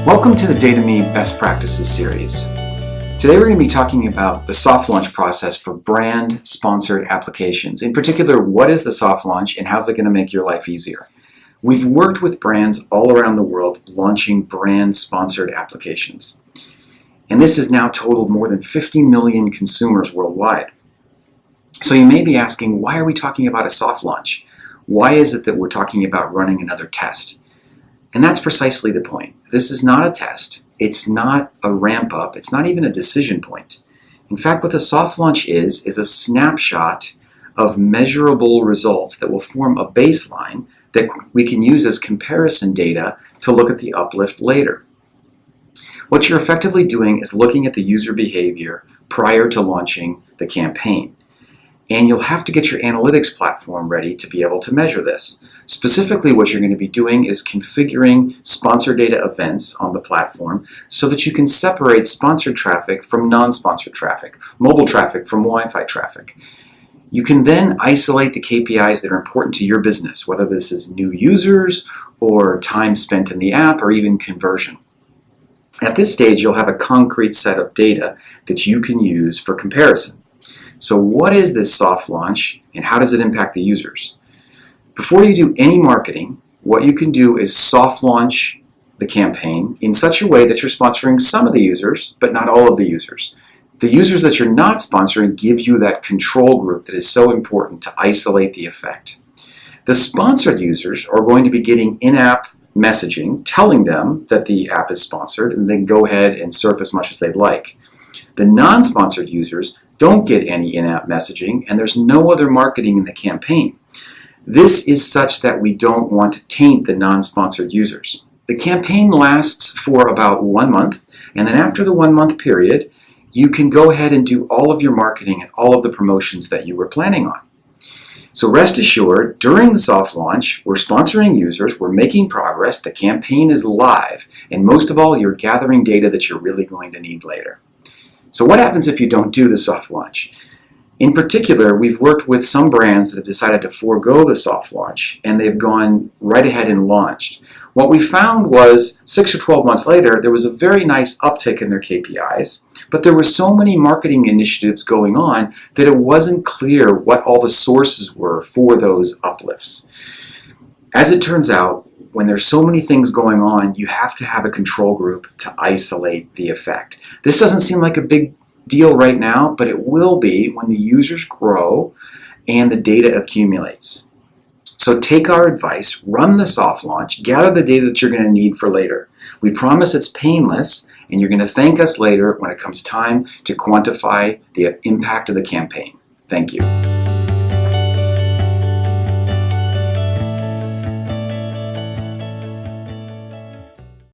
Welcome to the Datami Best Practices series. Today we're going to be talking about the soft launch process for brand-sponsored applications. In particular, what is the soft launch and how's it going to make your life easier? We've worked with brands all around the world launching brand-sponsored applications. And this has now totaled more than 50 million consumers worldwide. So you may be asking, why are we talking about a soft launch? Why is it that we're talking about running another test? And that's precisely the point. This is not a test. It's not a ramp up. It's not even a decision point. In fact, what the soft launch is a snapshot of measurable results that will form a baseline that we can use as comparison data to look at the uplift later. What you're effectively doing is looking at the user behavior prior to launching the campaign. And you'll have to get your analytics platform ready to be able to measure this. Specifically, what you're going to be doing is configuring sponsor data events on the platform so that you can separate sponsored traffic from non-sponsored traffic, mobile traffic from Wi-Fi traffic. You can then isolate the KPIs that are important to your business, whether this is new users or time spent in the app or even conversion. At this stage, you'll have a concrete set of data that you can use for comparison. So what is this soft launch and how does it impact the users? Before you do any marketing, what you can do is soft launch the campaign in such a way that you're sponsoring some of the users, but not all of the users. The users that you're not sponsoring give you that control group that is so important to isolate the effect. The sponsored users are going to be getting in-app messaging telling them that the app is sponsored, and they can go ahead and surf as much as they'd like. The non-sponsored users don't get any in-app messaging, and there's no other marketing in the campaign. This is such that we don't want to taint the non-sponsored users. The campaign lasts for about 1 month, and then after the 1 month period, you can go ahead and do all of your marketing and all of the promotions that you were planning on. So rest assured, during the soft launch, we're sponsoring users, we're making progress, the campaign is live, and most of all, you're gathering data that you're really going to need later. So what happens if you don't do the soft launch? In particular, we've worked with some brands that have decided to forego the soft launch, and they've gone right ahead and launched. What we found was 6 or 12 months later, there was a very nice uptick in their KPIs, but there were so many marketing initiatives going on that it wasn't clear what all the sources were for those uplifts. As it turns out, when there's so many things going on, you have to have a control group to isolate the effect. This doesn't seem like a big deal right now, but it will be when the users grow and the data accumulates. So take our advice, run the soft launch, gather the data that you're going to need for later. We promise it's painless, and you're going to thank us later when it comes time to quantify the impact of the campaign. Thank you.